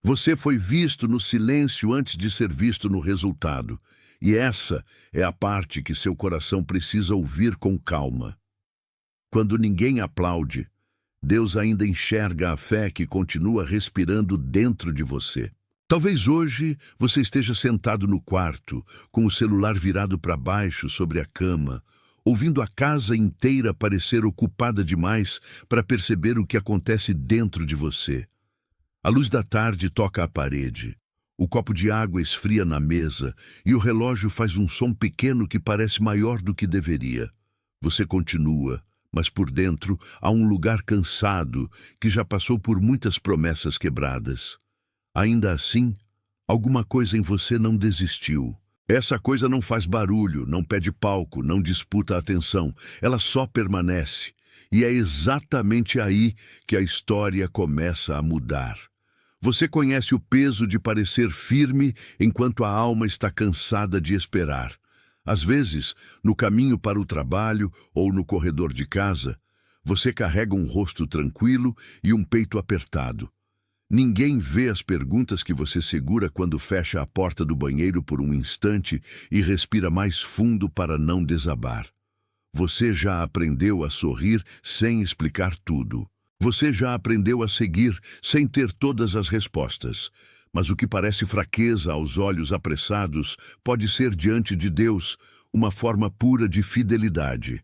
Você foi visto no silêncio antes de ser visto no resultado. E essa é a parte que seu coração precisa ouvir com calma. Quando ninguém aplaude, Deus ainda enxerga a fé que continua respirando dentro de você. Talvez hoje você esteja sentado no quarto, com o celular virado para baixo sobre a cama, ouvindo a casa inteira parecer ocupada demais para perceber o que acontece dentro de você. A luz da tarde toca a parede, o copo de água esfria na mesa e o relógio faz um som pequeno que parece maior do que deveria. Você continua, mas por dentro há um lugar cansado que já passou por muitas promessas quebradas. Ainda assim, alguma coisa em você não desistiu. Essa coisa não faz barulho, não pede palco, não disputa atenção. Ela só permanece. E é exatamente aí que a história começa a mudar. Você conhece o peso de parecer firme enquanto a alma está cansada de esperar. Às vezes, no caminho para o trabalho ou no corredor de casa, você carrega um rosto tranquilo e um peito apertado. Ninguém vê as perguntas que você segura quando fecha a porta do banheiro por um instante e respira mais fundo para não desabar. Você já aprendeu a sorrir sem explicar tudo. Você já aprendeu a seguir sem ter todas as respostas. Mas o que parece fraqueza aos olhos apressados pode ser, diante de Deus, uma forma pura de fidelidade.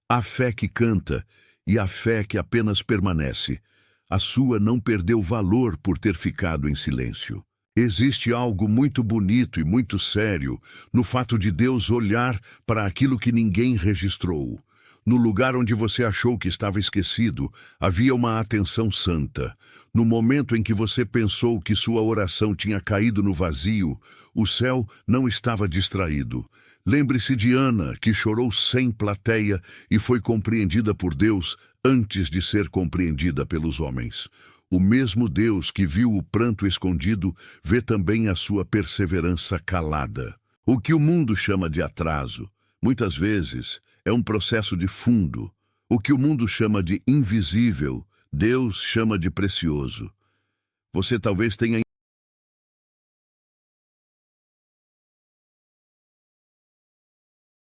A fé que canta e a fé que apenas permanece. A sua não perdeu valor por ter ficado em silêncio. Existe algo muito bonito e muito sério no fato de Deus olhar para aquilo que ninguém registrou. No lugar onde você achou que estava esquecido, havia uma atenção santa. No momento em que você pensou que sua oração tinha caído no vazio, o céu não estava distraído. Lembre-se de Ana, que chorou sem plateia e foi compreendida por Deus antes de ser compreendida pelos homens. O mesmo Deus que viu o pranto escondido vê também a sua perseverança calada. O que o mundo chama de atraso, muitas vezes, é um processo de fundo. O que o mundo chama de invisível, Deus chama de precioso. Você talvez tenha...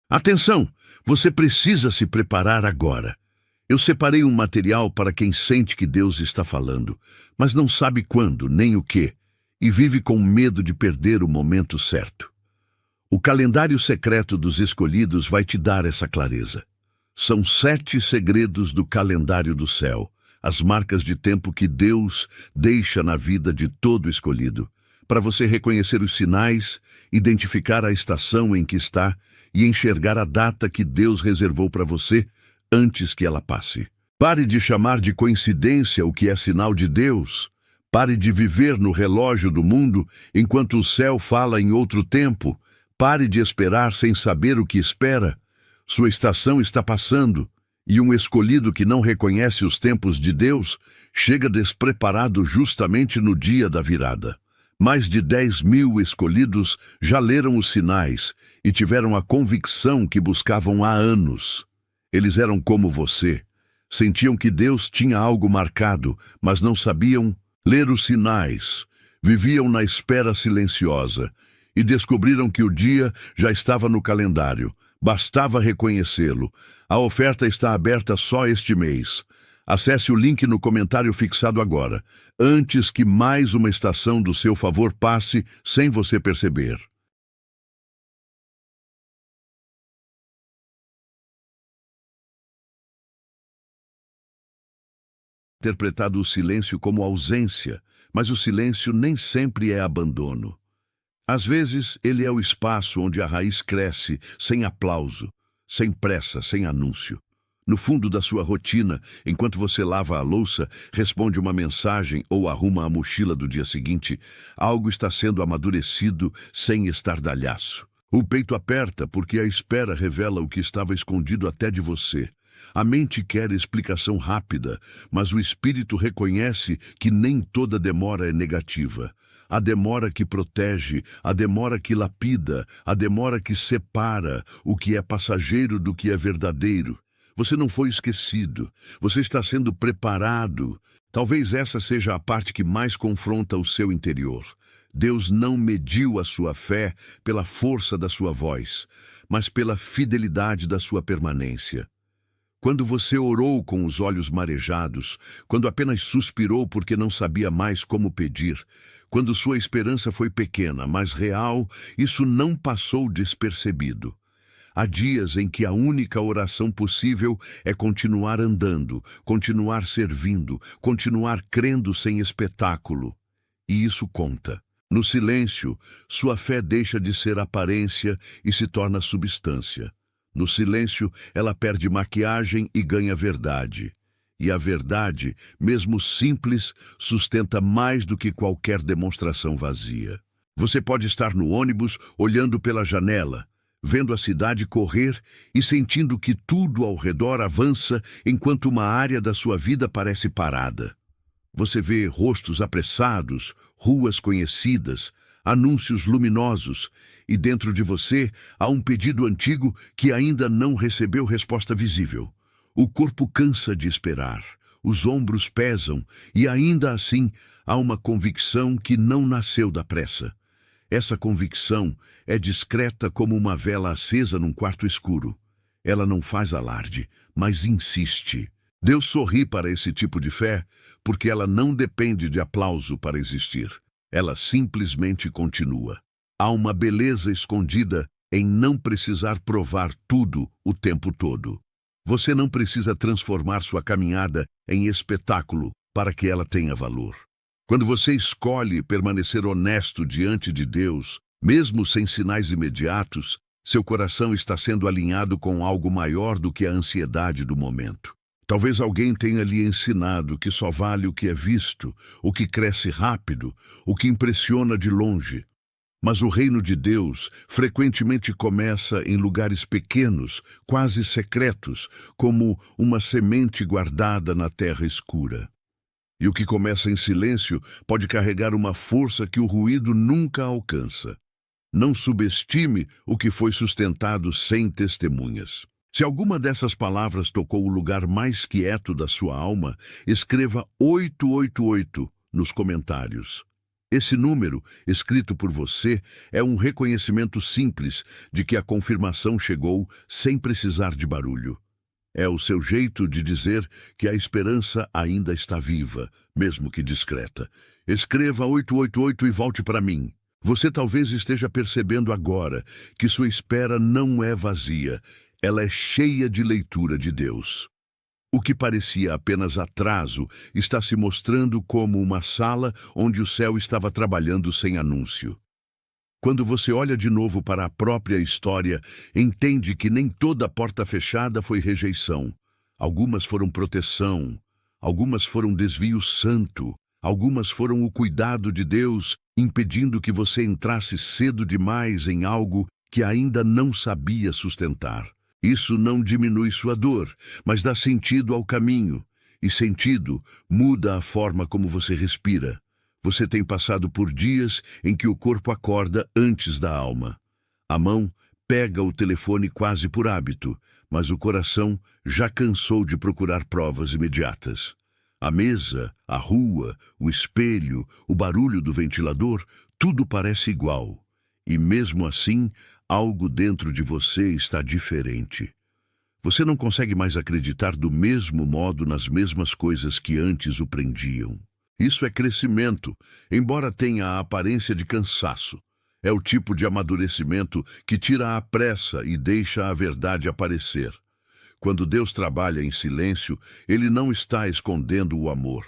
Atenção! Você precisa se preparar agora. Eu separei um material para quem sente que Deus está falando, mas não sabe quando, nem o que, e vive com medo de perder o momento certo. O calendário secreto dos escolhidos vai te dar essa clareza. São 7 segredos do calendário do céu, as marcas de tempo que Deus deixa na vida de todo escolhido, para você reconhecer os sinais, identificar a estação em que está e enxergar a data que Deus reservou para você antes que ela passe. Pare de chamar de coincidência o que é sinal de Deus. Pare de viver no relógio do mundo enquanto o céu fala em outro tempo. Pare de esperar sem saber o que espera. Sua estação está passando, e um escolhido que não reconhece os tempos de Deus chega despreparado justamente no dia da virada. Mais de 10.000 escolhidos já leram os sinais e tiveram a convicção que buscavam há anos. Eles eram como você. Sentiam que Deus tinha algo marcado, mas não sabiam ler os sinais. Viviam na espera silenciosa e descobriram que o dia já estava no calendário. Bastava reconhecê-lo. A oferta está aberta só este mês. Acesse o link no comentário fixado agora, antes que mais uma estação do seu favor passe sem você perceber. Interpretado o silêncio como ausência, mas o silêncio nem sempre é abandono. Às vezes, ele é o espaço onde a raiz cresce, sem aplauso, sem pressa, sem anúncio. No fundo da sua rotina, enquanto você lava a louça, responde uma mensagem ou arruma a mochila do dia seguinte, algo está sendo amadurecido sem estardalhaço. O peito aperta porque a espera revela o que estava escondido até de você. A mente quer explicação rápida, mas o espírito reconhece que nem toda demora é negativa. A demora que protege, a demora que lapida, a demora que separa o que é passageiro do que é verdadeiro. Você não foi esquecido, você está sendo preparado. Talvez essa seja a parte que mais confronta o seu interior. Deus não mediu a sua fé pela força da sua voz, mas pela fidelidade da sua permanência. Quando você orou com os olhos marejados, quando apenas suspirou porque não sabia mais como pedir, quando sua esperança foi pequena, mas real, isso não passou despercebido. Há dias em que a única oração possível é continuar andando, continuar servindo, continuar crendo sem espetáculo. E isso conta. No silêncio, sua fé deixa de ser aparência e se torna substância. No silêncio, ela perde maquiagem e ganha verdade. E a verdade, mesmo simples, sustenta mais do que qualquer demonstração vazia. Você pode estar no ônibus, olhando pela janela, vendo a cidade correr e sentindo que tudo ao redor avança enquanto uma área da sua vida parece parada. Você vê rostos apressados, ruas conhecidas, anúncios luminosos, e dentro de você há um pedido antigo que ainda não recebeu resposta visível. O corpo cansa de esperar, os ombros pesam e ainda assim há uma convicção que não nasceu da pressa. Essa convicção é discreta como uma vela acesa num quarto escuro. Ela não faz alarde, mas insiste. Deus sorri para esse tipo de fé porque ela não depende de aplauso para existir. Ela simplesmente continua. Há uma beleza escondida em não precisar provar tudo o tempo todo. Você não precisa transformar sua caminhada em espetáculo para que ela tenha valor. Quando você escolhe permanecer honesto diante de Deus, mesmo sem sinais imediatos, seu coração está sendo alinhado com algo maior do que a ansiedade do momento. Talvez alguém tenha lhe ensinado que só vale o que é visto, o que cresce rápido, o que impressiona de longe. Mas o reino de Deus frequentemente começa em lugares pequenos, quase secretos, como uma semente guardada na terra escura. E o que começa em silêncio pode carregar uma força que o ruído nunca alcança. Não subestime o que foi sustentado sem testemunhas. Se alguma dessas palavras tocou o lugar mais quieto da sua alma, escreva 888 nos comentários. Esse número, escrito por você, é um reconhecimento simples de que a confirmação chegou sem precisar de barulho. É o seu jeito de dizer que a esperança ainda está viva, mesmo que discreta. Escreva 888 e volte para mim. Você talvez esteja percebendo agora que sua espera não é vazia, ela é cheia de leitura de Deus. O que parecia apenas atraso está se mostrando como uma sala onde o céu estava trabalhando sem anúncio. Quando você olha de novo para a própria história, entende que nem toda porta fechada foi rejeição. Algumas foram proteção, algumas foram desvio santo, algumas foram o cuidado de Deus, impedindo que você entrasse cedo demais em algo que ainda não sabia sustentar. Isso não diminui sua dor, mas dá sentido ao caminho, e sentido muda a forma como você respira. Você tem passado por dias em que o corpo acorda antes da alma. A mão pega o telefone quase por hábito, mas o coração já cansou de procurar provas imediatas. A mesa, a rua, o espelho, o barulho do ventilador, tudo parece igual. E mesmo assim, algo dentro de você está diferente. Você não consegue mais acreditar do mesmo modo nas mesmas coisas que antes o prendiam. Isso é crescimento, embora tenha a aparência de cansaço. É o tipo de amadurecimento que tira a pressa e deixa a verdade aparecer. Quando Deus trabalha em silêncio, Ele não está escondendo o amor,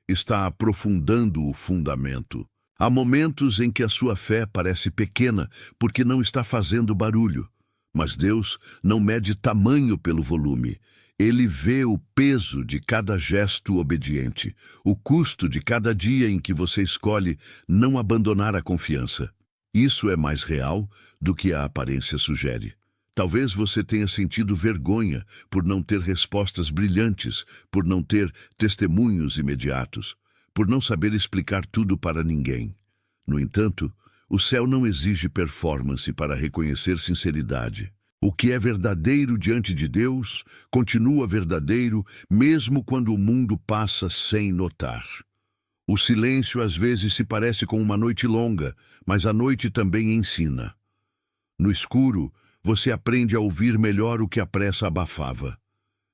está aprofundando o fundamento. Há momentos em que a sua fé parece pequena porque não está fazendo barulho. Mas Deus não mede tamanho pelo volume. Ele vê o peso de cada gesto obediente, o custo de cada dia em que você escolhe não abandonar a confiança. Isso é mais real do que a aparência sugere. Talvez você tenha sentido vergonha por não ter respostas brilhantes, por não ter testemunhos imediatos, por não saber explicar tudo para ninguém. No entanto, o céu não exige performance para reconhecer sinceridade. O que é verdadeiro diante de Deus continua verdadeiro mesmo quando o mundo passa sem notar. O silêncio às vezes se parece com uma noite longa, mas a noite também ensina. No escuro, você aprende a ouvir melhor o que a pressa abafava.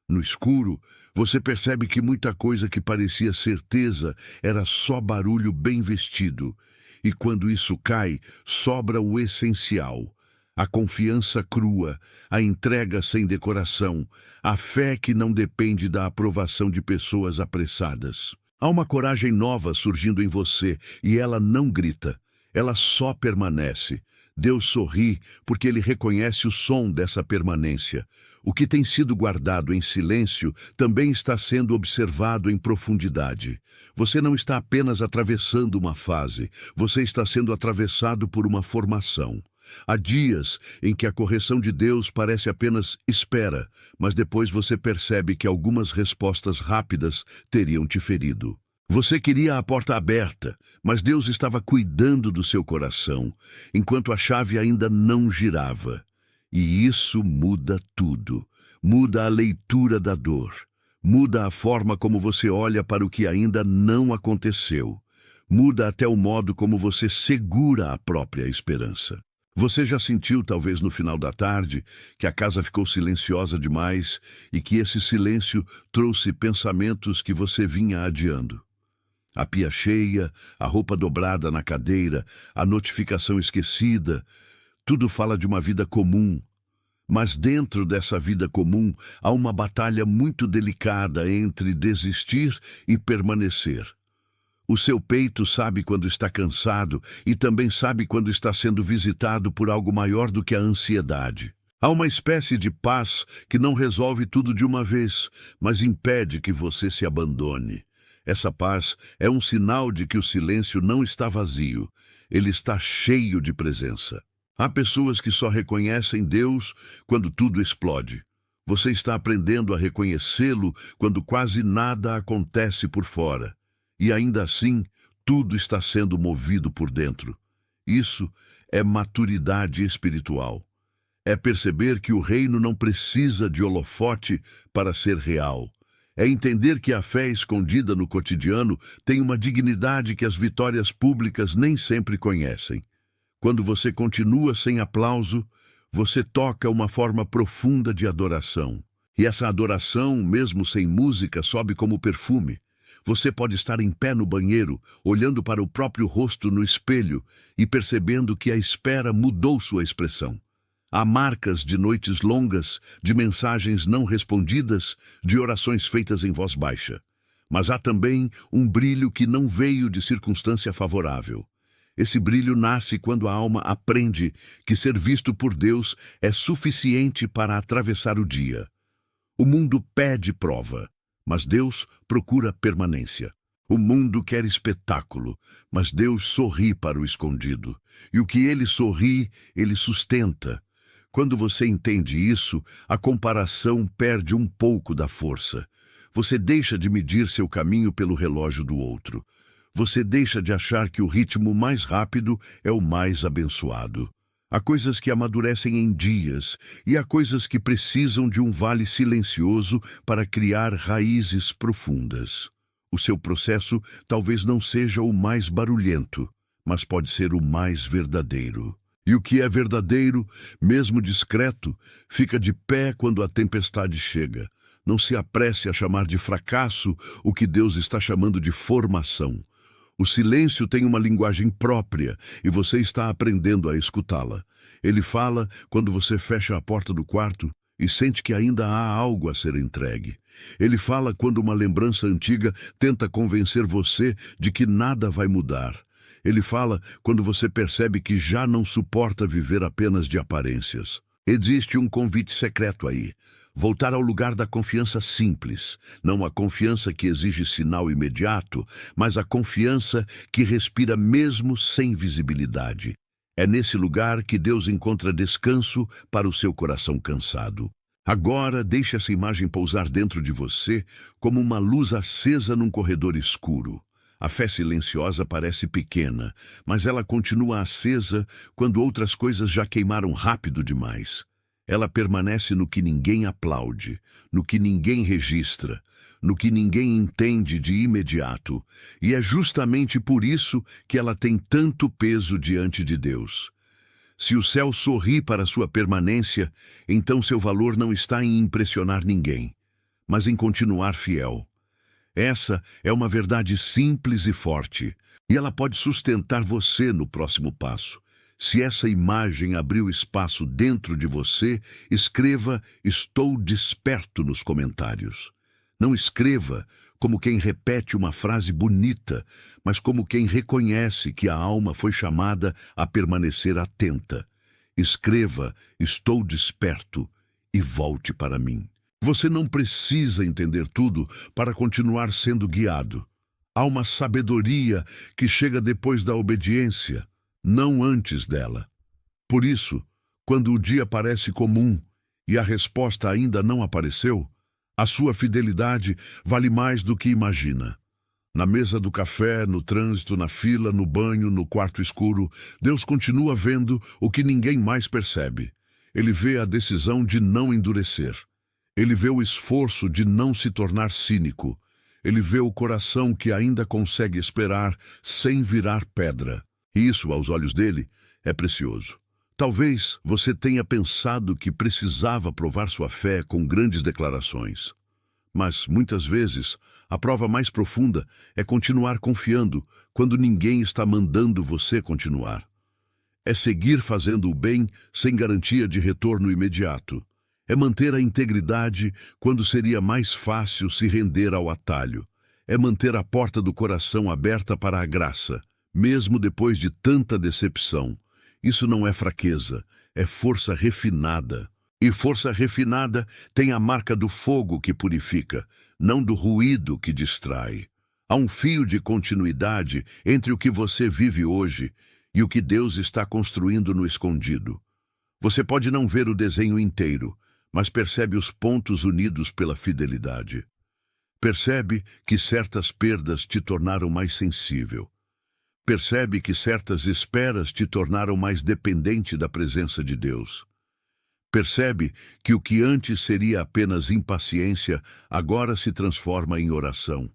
No escuro, você percebe que muita coisa que parecia certeza era só barulho bem vestido. E quando isso cai, sobra o essencial. A confiança crua, a entrega sem decoração, a fé que não depende da aprovação de pessoas apressadas. Há uma coragem nova surgindo em você e ela não grita, ela só permanece. Deus sorri porque ele reconhece o som dessa permanência. O que tem sido guardado em silêncio também está sendo observado em profundidade. Você não está apenas atravessando uma fase, você está sendo atravessado por uma formação. Há dias em que a correção de Deus parece apenas espera, mas depois você percebe que algumas respostas rápidas teriam te ferido. Você queria a porta aberta, mas Deus estava cuidando do seu coração, enquanto a chave ainda não girava. E isso muda tudo. Muda a leitura da dor. Muda a forma como você olha para o que ainda não aconteceu. Muda até o modo como você segura a própria esperança. Você já sentiu, talvez no final da tarde, que a casa ficou silenciosa demais e que esse silêncio trouxe pensamentos que você vinha adiando? A pia cheia, a roupa dobrada na cadeira, a notificação esquecida, tudo fala de uma vida comum. Mas dentro dessa vida comum há uma batalha muito delicada entre desistir e permanecer. O seu peito sabe quando está cansado e também sabe quando está sendo visitado por algo maior do que a ansiedade. Há uma espécie de paz que não resolve tudo de uma vez, mas impede que você se abandone. Essa paz é um sinal de que o silêncio não está vazio, ele está cheio de presença. Há pessoas que só reconhecem Deus quando tudo explode. Você está aprendendo a reconhecê-lo quando quase nada acontece por fora. E ainda assim, tudo está sendo movido por dentro. Isso é maturidade espiritual. É perceber que o reino não precisa de holofote para ser real. É entender que a fé escondida no cotidiano tem uma dignidade que as vitórias públicas nem sempre conhecem. Quando você continua sem aplauso, você toca uma forma profunda de adoração. E essa adoração, mesmo sem música, sobe como perfume. Você pode estar em pé no banheiro, olhando para o próprio rosto no espelho e percebendo que a espera mudou sua expressão. Há marcas de noites longas, de mensagens não respondidas, de orações feitas em voz baixa. Mas há também um brilho que não veio de circunstância favorável. Esse brilho nasce quando a alma aprende que ser visto por Deus é suficiente para atravessar o dia. O mundo pede prova, mas Deus procura permanência. O mundo quer espetáculo, mas Deus sorri para o escondido. E o que ele sorri, ele sustenta. Quando você entende isso, a comparação perde um pouco da força. Você deixa de medir seu caminho pelo relógio do outro. Você deixa de achar que o ritmo mais rápido é o mais abençoado. Há coisas que amadurecem em dias, e há coisas que precisam de um vale silencioso para criar raízes profundas. O seu processo talvez não seja o mais barulhento, mas pode ser o mais verdadeiro. E o que é verdadeiro, mesmo discreto, fica de pé quando a tempestade chega. Não se apresse a chamar de fracasso o que Deus está chamando de formação. O silêncio tem uma linguagem própria e você está aprendendo a escutá-la. Ele fala quando você fecha a porta do quarto e sente que ainda há algo a ser entregue. Ele fala quando uma lembrança antiga tenta convencer você de que nada vai mudar. Ele fala quando você percebe que já não suporta viver apenas de aparências. Existe um convite secreto aí. Voltar ao lugar da confiança simples, não a confiança que exige sinal imediato, mas a confiança que respira mesmo sem visibilidade. É nesse lugar que Deus encontra descanso para o seu coração cansado. Agora, deixe essa imagem pousar dentro de você como uma luz acesa num corredor escuro. A fé silenciosa parece pequena, mas ela continua acesa quando outras coisas já queimaram rápido demais. Ela permanece no que ninguém aplaude, no que ninguém registra, no que ninguém entende de imediato, e é justamente por isso que ela tem tanto peso diante de Deus. Se o céu sorri para sua permanência, então seu valor não está em impressionar ninguém, mas em continuar fiel. Essa é uma verdade simples e forte, e ela pode sustentar você no próximo passo. Se essa imagem abriu espaço dentro de você, escreva "Estou desperto" nos comentários. Não escreva como quem repete uma frase bonita, mas como quem reconhece que a alma foi chamada a permanecer atenta. Escreva "Estou desperto" e volte para mim. Você não precisa entender tudo para continuar sendo guiado. Há uma sabedoria que chega depois da obediência, não antes dela. Por isso, quando o dia parece comum e a resposta ainda não apareceu, a sua fidelidade vale mais do que imagina. Na mesa do café, no trânsito, na fila, no banho, no quarto escuro, Deus continua vendo o que ninguém mais percebe. Ele vê a decisão de não endurecer. Ele vê o esforço de não se tornar cínico. Ele vê o coração que ainda consegue esperar sem virar pedra. E isso, aos olhos dele, é precioso. Talvez você tenha pensado que precisava provar sua fé com grandes declarações. Mas, muitas vezes, a prova mais profunda é continuar confiando quando ninguém está mandando você continuar. É seguir fazendo o bem sem garantia de retorno imediato. É manter a integridade quando seria mais fácil se render ao atalho. É manter a porta do coração aberta para a graça, mesmo depois de tanta decepção. Isso não é fraqueza, é força refinada. E força refinada tem a marca do fogo que purifica, não do ruído que distrai. Há um fio de continuidade entre o que você vive hoje e o que Deus está construindo no escondido. Você pode não ver o desenho inteiro, mas percebe os pontos unidos pela fidelidade. Percebe que certas perdas te tornaram mais sensível. Percebe que certas esperas te tornaram mais dependente da presença de Deus. Percebe que o que antes seria apenas impaciência, agora se transforma em oração.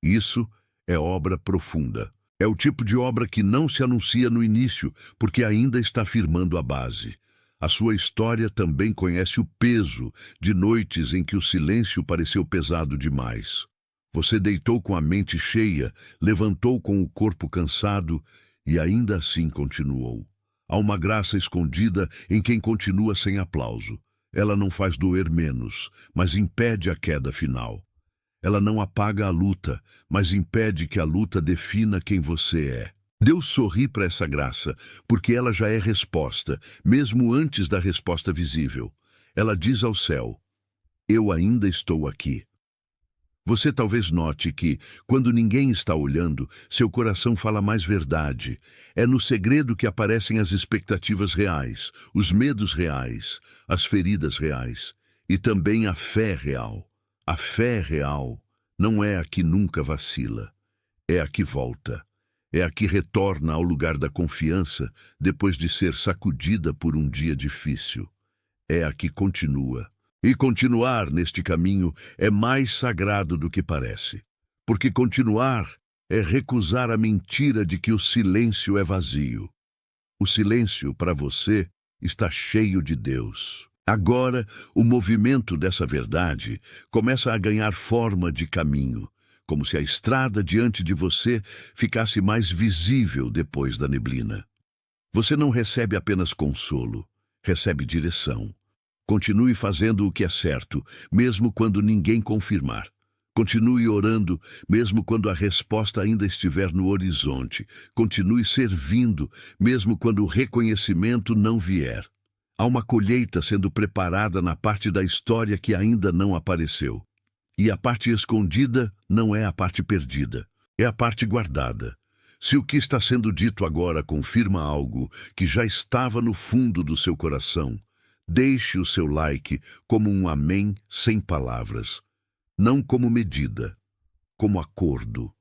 Isso é obra profunda. É o tipo de obra que não se anuncia no início, porque ainda está firmando a base. A sua história também conhece o peso de noites em que o silêncio pareceu pesado demais. Você deitou com a mente cheia, levantou com o corpo cansado e ainda assim continuou. Há uma graça escondida em quem continua sem aplauso. Ela não faz doer menos, mas impede a queda final. Ela não apaga a luta, mas impede que a luta defina quem você é. Deus sorri para essa graça, porque ela já é resposta, mesmo antes da resposta visível. Ela diz ao céu: "Eu ainda estou aqui." Você talvez note que, quando ninguém está olhando, seu coração fala mais verdade. É no segredo que aparecem as expectativas reais, os medos reais, as feridas reais e também a fé real. A fé real não é a que nunca vacila, é a que volta. É a que retorna ao lugar da confiança depois de ser sacudida por um dia difícil. É a que continua. E continuar neste caminho é mais sagrado do que parece. Porque continuar é recusar a mentira de que o silêncio é vazio. O silêncio, para você, está cheio de Deus. Agora, o movimento dessa verdade começa a ganhar forma de caminho, como se a estrada diante de você ficasse mais visível depois da neblina. Você não recebe apenas consolo, recebe direção. Continue fazendo o que é certo, mesmo quando ninguém confirmar. Continue orando, mesmo quando a resposta ainda estiver no horizonte. Continue servindo, mesmo quando o reconhecimento não vier. Há uma colheita sendo preparada na parte da história que ainda não apareceu. E a parte escondida não é a parte perdida, é a parte guardada. Se o que está sendo dito agora confirma algo que já estava no fundo do seu coração, deixe o seu like como um amém sem palavras, não como medida, como acordo,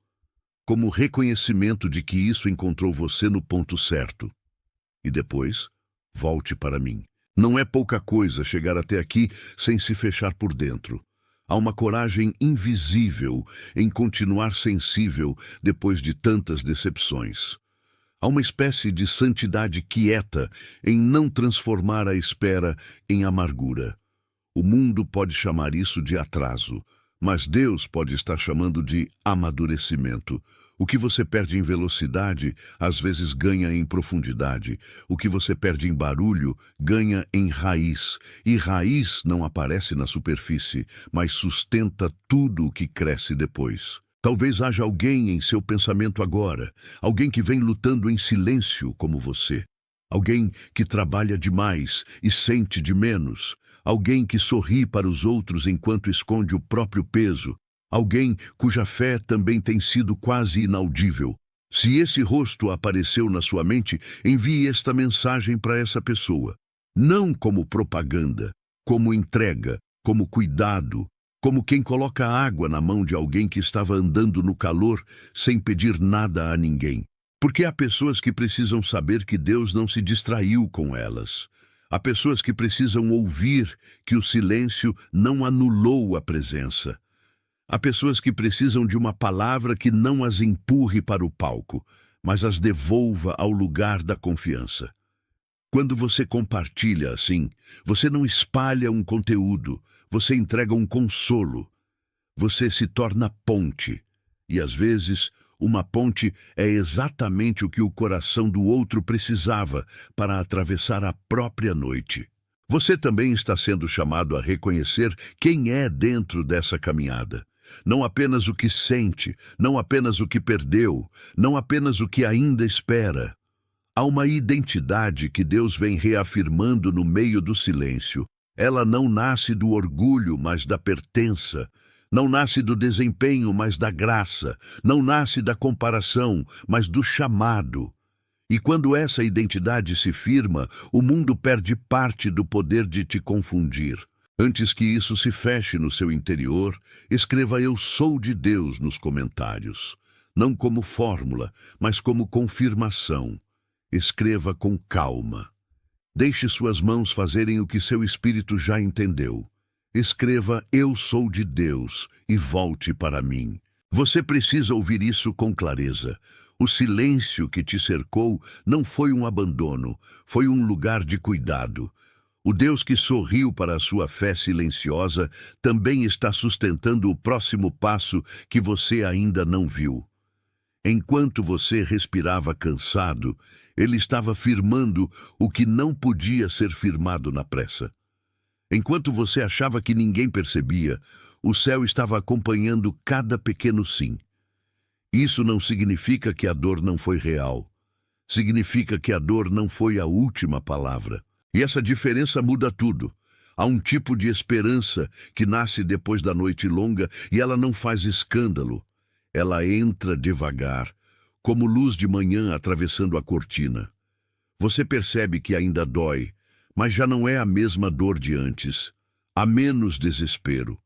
como reconhecimento de que isso encontrou você no ponto certo. E depois, volte para mim. Não é pouca coisa chegar até aqui sem se fechar por dentro. Há uma coragem invisível em continuar sensível depois de tantas decepções. Há uma espécie de santidade quieta em não transformar a espera em amargura. O mundo pode chamar isso de atraso, mas Deus pode estar chamando de amadurecimento. O que você perde em velocidade, às vezes ganha em profundidade. O que você perde em barulho, ganha em raiz. E raiz não aparece na superfície, mas sustenta tudo o que cresce depois. Talvez haja alguém em seu pensamento agora, alguém que vem lutando em silêncio como você. Alguém que trabalha demais e sente de menos. Alguém que sorri para os outros enquanto esconde o próprio peso. Alguém cuja fé também tem sido quase inaudível. Se esse rosto apareceu na sua mente, envie esta mensagem para essa pessoa. Não como propaganda, como entrega, como cuidado, como quem coloca água na mão de alguém que estava andando no calor sem pedir nada a ninguém. Porque há pessoas que precisam saber que Deus não se distraiu com elas. Há pessoas que precisam ouvir que o silêncio não anulou a presença. Há pessoas que precisam de uma palavra que não as empurre para o palco, mas as devolva ao lugar da confiança. Quando você compartilha assim, você não espalha um conteúdo, você entrega um consolo. Você se torna ponte. E às vezes, uma ponte é exatamente o que o coração do outro precisava para atravessar a própria noite. Você também está sendo chamado a reconhecer quem é dentro dessa caminhada. Não apenas o que sente, não apenas o que perdeu, não apenas o que ainda espera. Há uma identidade que Deus vem reafirmando no meio do silêncio. Ela não nasce do orgulho, mas da pertença. Não nasce do desempenho, mas da graça. Não nasce da comparação, mas do chamado. E quando essa identidade se firma, o mundo perde parte do poder de te confundir. Antes que isso se feche no seu interior, escreva "Eu sou de Deus" nos comentários. Não como fórmula, mas como confirmação. Escreva com calma. Deixe suas mãos fazerem o que seu espírito já entendeu. Escreva "Eu sou de Deus" e volte para mim. Você precisa ouvir isso com clareza. O silêncio que te cercou não foi um abandono, foi um lugar de cuidado. O Deus que sorriu para a sua fé silenciosa também está sustentando o próximo passo que você ainda não viu. Enquanto você respirava cansado, Ele estava firmando o que não podia ser firmado na pressa. Enquanto você achava que ninguém percebia, o céu estava acompanhando cada pequeno sim. Isso não significa que a dor não foi real. Significa que a dor não foi a última palavra. E essa diferença muda tudo. Há um tipo de esperança que nasce depois da noite longa e ela não faz escândalo. Ela entra devagar, como luz de manhã atravessando a cortina. Você percebe que ainda dói, mas já não é a mesma dor de antes. Há menos desespero,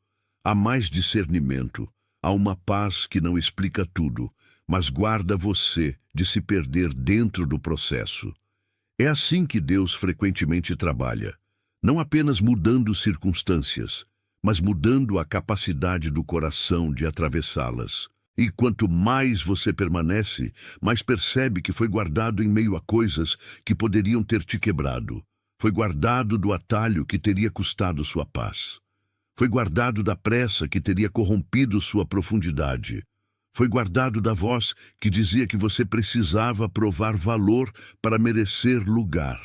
há mais discernimento, há uma paz que não explica tudo, mas guarda você de se perder dentro do processo. É assim que Deus frequentemente trabalha, não apenas mudando circunstâncias, mas mudando a capacidade do coração de atravessá-las. E quanto mais você permanece, mais percebe que foi guardado em meio a coisas que poderiam ter te quebrado. Foi guardado do atalho que teria custado sua paz. Foi guardado da pressa que teria corrompido sua profundidade. Foi guardado da voz que dizia que você precisava provar valor para merecer lugar.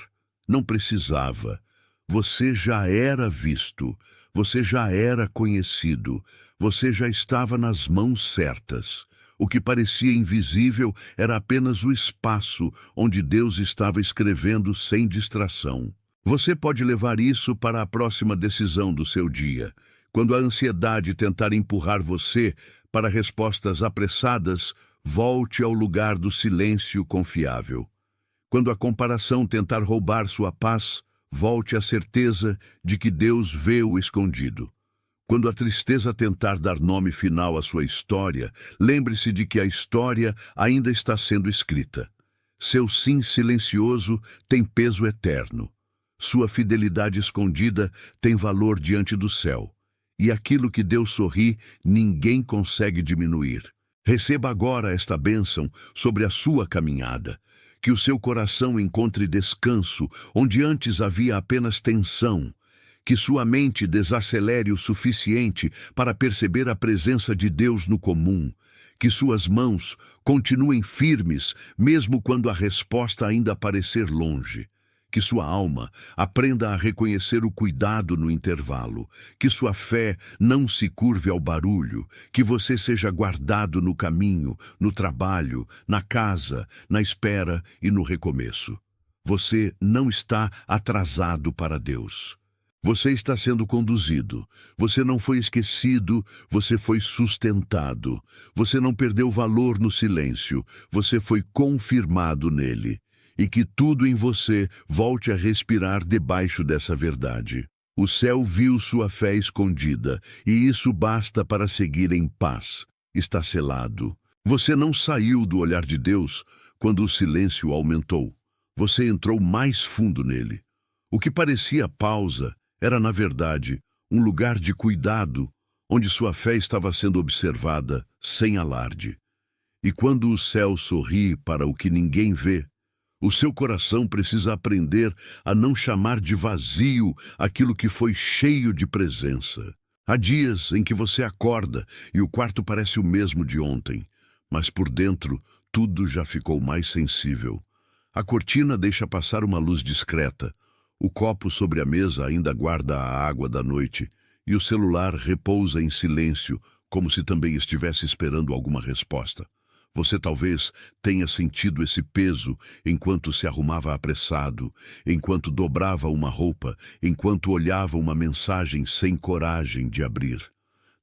Não precisava. Você já era visto. Você já era conhecido. Você já estava nas mãos certas. O que parecia invisível era apenas o espaço onde Deus estava escrevendo sem distração. Você pode levar isso para a próxima decisão do seu dia. Quando a ansiedade tentar empurrar você para respostas apressadas, volte ao lugar do silêncio confiável. Quando a comparação tentar roubar sua paz, volte à certeza de que Deus vê o escondido. Quando a tristeza tentar dar nome final à sua história, lembre-se de que a história ainda está sendo escrita. Seu sim silencioso tem peso eterno. Sua fidelidade escondida tem valor diante do céu. E aquilo que Deus sorri, ninguém consegue diminuir. Receba agora esta bênção sobre a sua caminhada. Que o seu coração encontre descanso, onde antes havia apenas tensão. Que sua mente desacelere o suficiente para perceber a presença de Deus no comum. Que suas mãos continuem firmes, mesmo quando a resposta ainda parecer longe. Que sua alma aprenda a reconhecer o cuidado no intervalo. Que sua fé não se curve ao barulho. Que você seja guardado no caminho, no trabalho, na casa, na espera e no recomeço. Você não está atrasado para Deus. Você está sendo conduzido. Você não foi esquecido, você foi sustentado. Você não perdeu valor no silêncio, você foi confirmado nele. E que tudo em você volte a respirar debaixo dessa verdade. O céu viu sua fé escondida, e isso basta para seguir em paz. Está selado. Você não saiu do olhar de Deus quando o silêncio aumentou. Você entrou mais fundo nele. O que parecia pausa era, na verdade, um lugar de cuidado, onde sua fé estava sendo observada sem alarde. E quando o céu sorri para o que ninguém vê, o seu coração precisa aprender a não chamar de vazio aquilo que foi cheio de presença. Há dias em que você acorda e o quarto parece o mesmo de ontem, mas por dentro tudo já ficou mais sensível. A cortina deixa passar uma luz discreta, o copo sobre a mesa ainda guarda a água da noite e o celular repousa em silêncio, como se também estivesse esperando alguma resposta. Você talvez tenha sentido esse peso enquanto se arrumava apressado, enquanto dobrava uma roupa, enquanto olhava uma mensagem sem coragem de abrir.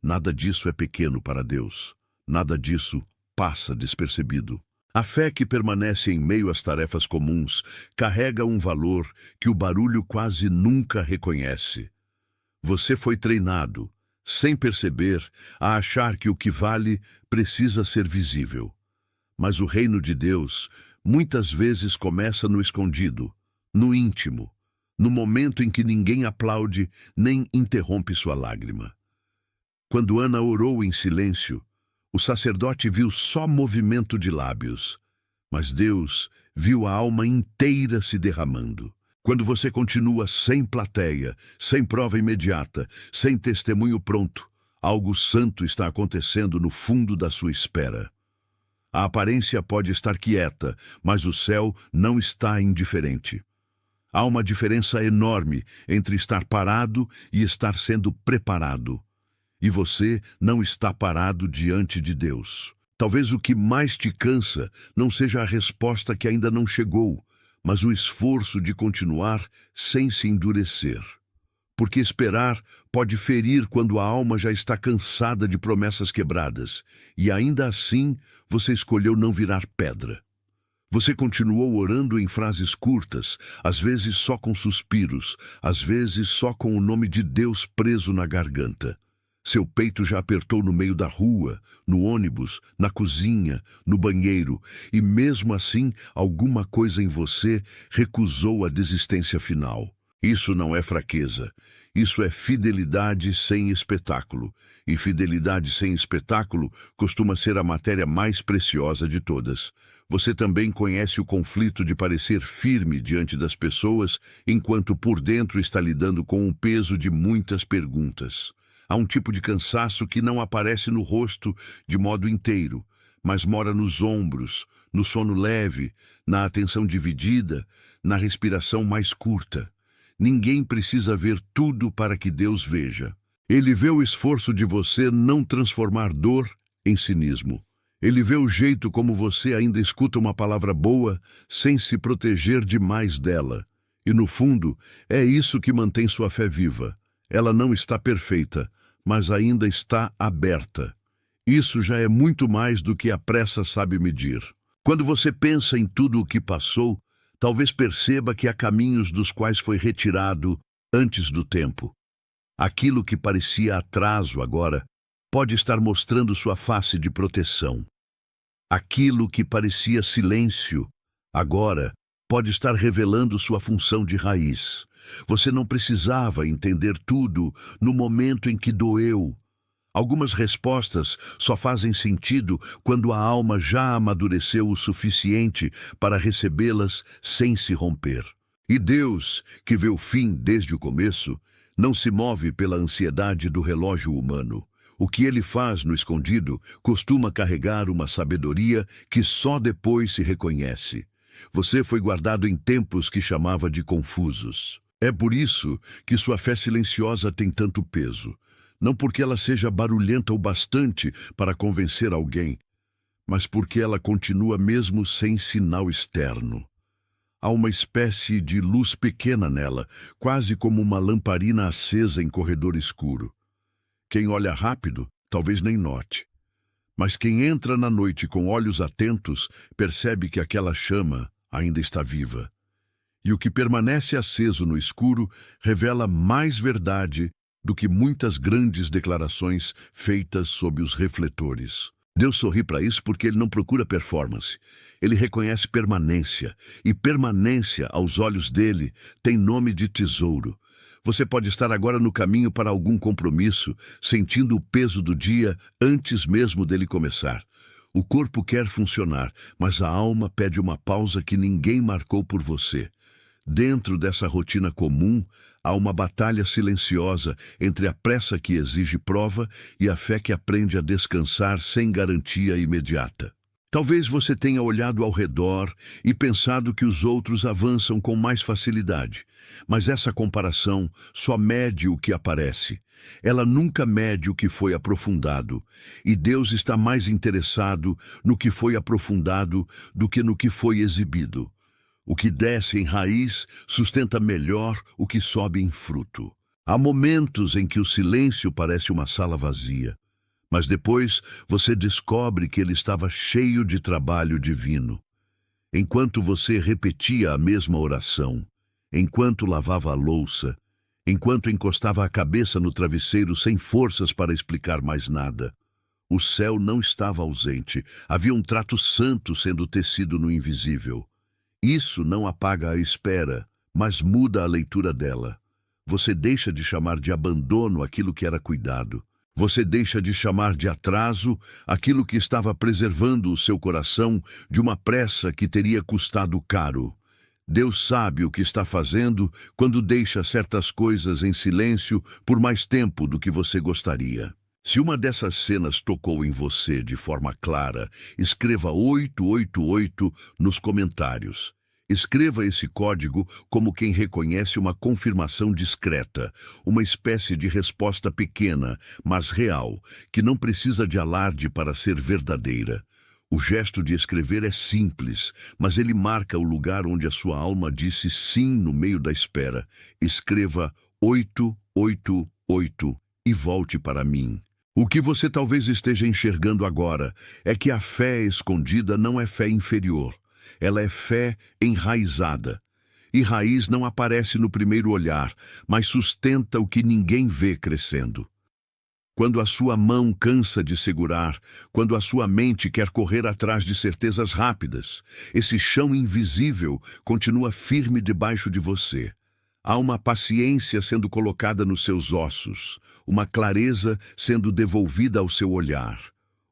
Nada disso é pequeno para Deus. Nada disso passa despercebido. A fé que permanece em meio às tarefas comuns carrega um valor que o barulho quase nunca reconhece. Você foi treinado, sem perceber, a achar que o que vale precisa ser visível. Mas o reino de Deus muitas vezes começa no escondido, no íntimo, no momento em que ninguém aplaude nem interrompe sua lágrima. Quando Ana orou em silêncio, o sacerdote viu só movimento de lábios, mas Deus viu a alma inteira se derramando. Quando você continua sem plateia, sem prova imediata, sem testemunho pronto, algo santo está acontecendo no fundo da sua espera. A aparência pode estar quieta, mas o céu não está indiferente. Há uma diferença enorme entre estar parado e estar sendo preparado. E você não está parado diante de Deus. Talvez o que mais te cansa não seja a resposta que ainda não chegou, mas o esforço de continuar sem se endurecer. Porque esperar pode ferir quando a alma já está cansada de promessas quebradas, e ainda assim você escolheu não virar pedra. Você continuou orando em frases curtas, às vezes só com suspiros, às vezes só com o nome de Deus preso na garganta. Seu peito já apertou no meio da rua, no ônibus, na cozinha, no banheiro, e mesmo assim alguma coisa em você recusou a desistência final. Isso não é fraqueza, isso é fidelidade sem espetáculo, e fidelidade sem espetáculo costuma ser a matéria mais preciosa de todas. Você também conhece o conflito de parecer firme diante das pessoas, enquanto por dentro está lidando com o peso de muitas perguntas. Há um tipo de cansaço que não aparece no rosto de modo inteiro, mas mora nos ombros, no sono leve, na atenção dividida, na respiração mais curta. Ninguém precisa ver tudo para que Deus veja. Ele vê o esforço de você não transformar dor em cinismo. Ele vê o jeito como você ainda escuta uma palavra boa sem se proteger demais dela. E no fundo, é isso que mantém sua fé viva. Ela não está perfeita, mas ainda está aberta. Isso já é muito mais do que a pressa sabe medir. Quando você pensa em tudo o que passou, talvez perceba que há caminhos dos quais foi retirado antes do tempo. Aquilo que parecia atraso agora pode estar mostrando sua face de proteção. Aquilo que parecia silêncio agora pode estar revelando sua função de raiz. Você não precisava entender tudo no momento em que doeu. Algumas respostas só fazem sentido quando a alma já amadureceu o suficiente para recebê-las sem se romper. E Deus, que vê o fim desde o começo, não se move pela ansiedade do relógio humano. O que ele faz no escondido costuma carregar uma sabedoria que só depois se reconhece. Você foi guardado em tempos que chamava de confusos. É por isso que sua fé silenciosa tem tanto peso. Não porque ela seja barulhenta o bastante para convencer alguém, mas porque ela continua mesmo sem sinal externo. Há uma espécie de luz pequena nela, quase como uma lamparina acesa em corredor escuro. Quem olha rápido, talvez nem note. Mas quem entra na noite com olhos atentos, percebe que aquela chama ainda está viva. E o que permanece aceso no escuro revela mais verdade do que muitas grandes declarações feitas sob os refletores. Deus sorri para isso porque ele não procura performance. Ele reconhece permanência, e permanência, aos olhos dele, tem nome de tesouro. Você pode estar agora no caminho para algum compromisso, sentindo o peso do dia antes mesmo dele começar. O corpo quer funcionar, mas a alma pede uma pausa que ninguém marcou por você. Dentro dessa rotina comum, há uma batalha silenciosa entre a pressa que exige prova e a fé que aprende a descansar sem garantia imediata. Talvez você tenha olhado ao redor e pensado que os outros avançam com mais facilidade, mas essa comparação só mede o que aparece. Ela nunca mede o que foi aprofundado, e Deus está mais interessado no que foi aprofundado do que no que foi exibido. O que desce em raiz sustenta melhor o que sobe em fruto. Há momentos em que o silêncio parece uma sala vazia, mas depois você descobre que ele estava cheio de trabalho divino. Enquanto você repetia a mesma oração, enquanto lavava a louça, enquanto encostava a cabeça no travesseiro sem forças para explicar mais nada, o céu não estava ausente, havia um trato santo sendo tecido no invisível. Isso não apaga a espera, mas muda a leitura dela. Você deixa de chamar de abandono aquilo que era cuidado. Você deixa de chamar de atraso aquilo que estava preservando o seu coração de uma pressa que teria custado caro. Deus sabe o que está fazendo quando deixa certas coisas em silêncio por mais tempo do que você gostaria. Se uma dessas cenas tocou em você de forma clara, escreva 888 nos comentários. Escreva esse código como quem reconhece uma confirmação discreta, uma espécie de resposta pequena, mas real, que não precisa de alarde para ser verdadeira. O gesto de escrever é simples, mas ele marca o lugar onde a sua alma disse sim no meio da espera. Escreva 888 e volte para mim. O que você talvez esteja enxergando agora é que a fé escondida não é fé inferior. Ela é fé enraizada. E raiz não aparece no primeiro olhar, mas sustenta o que ninguém vê crescendo. Quando a sua mão cansa de segurar, quando a sua mente quer correr atrás de certezas rápidas, esse chão invisível continua firme debaixo de você. Há uma paciência sendo colocada nos seus ossos, uma clareza sendo devolvida ao seu olhar,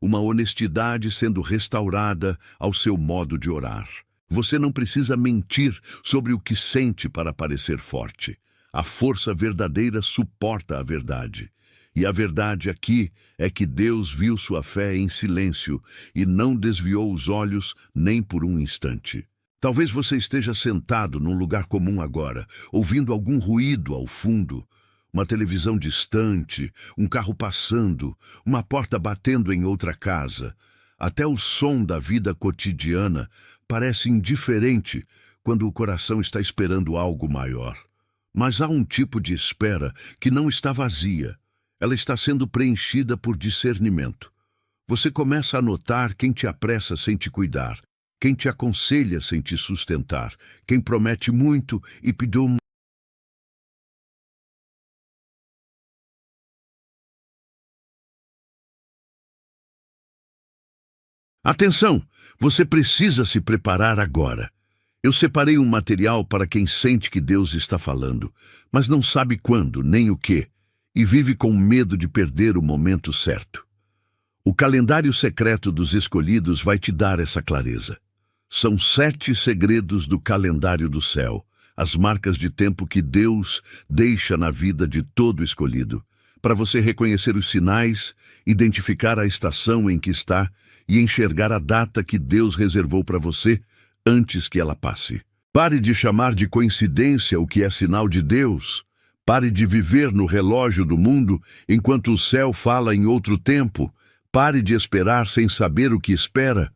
uma honestidade sendo restaurada ao seu modo de orar. Você não precisa mentir sobre o que sente para parecer forte. A força verdadeira suporta a verdade. E a verdade aqui é que Deus viu sua fé em silêncio e não desviou os olhos nem por um instante. Talvez você esteja sentado num lugar comum agora, ouvindo algum ruído ao fundo, uma televisão distante, um carro passando, uma porta batendo em outra casa. Até o som da vida cotidiana parece indiferente quando o coração está esperando algo maior. Mas há um tipo de espera que não está vazia. Ela está sendo preenchida por discernimento. Você começa a notar quem te apressa sem te cuidar, quem te aconselha sem te sustentar, quem promete muito e pediu. Atenção! Você precisa se preparar agora. Eu separei um material para quem sente que Deus está falando, mas não sabe quando nem o que, e vive com medo de perder o momento certo. O calendário secreto dos escolhidos vai te dar essa clareza. São 7 segredos do calendário do céu, as marcas de tempo que Deus deixa na vida de todo escolhido, para você reconhecer os sinais, identificar a estação em que está e enxergar a data que Deus reservou para você antes que ela passe. Pare de chamar de coincidência o que é sinal de Deus. Pare de viver no relógio do mundo enquanto o céu fala em outro tempo. Pare de esperar sem saber o que espera.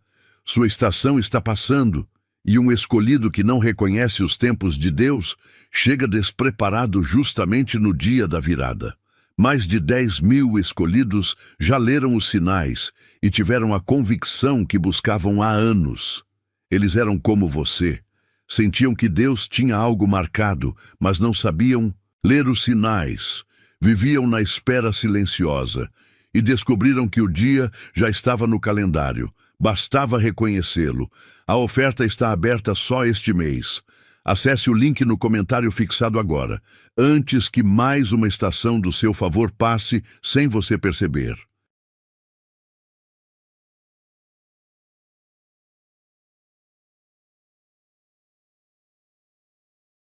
Sua estação está passando, e um escolhido que não reconhece os tempos de Deus chega despreparado justamente no dia da virada. Mais de 10.000 escolhidos já leram os sinais e tiveram a convicção que buscavam há anos. Eles eram como você. Sentiam que Deus tinha algo marcado, mas não sabiam ler os sinais. Viviam na espera silenciosa e descobriram que o dia já estava no calendário. Bastava reconhecê-lo. A oferta está aberta só este mês. Acesse o link no comentário fixado agora, antes que mais uma estação do seu favor passe sem você perceber.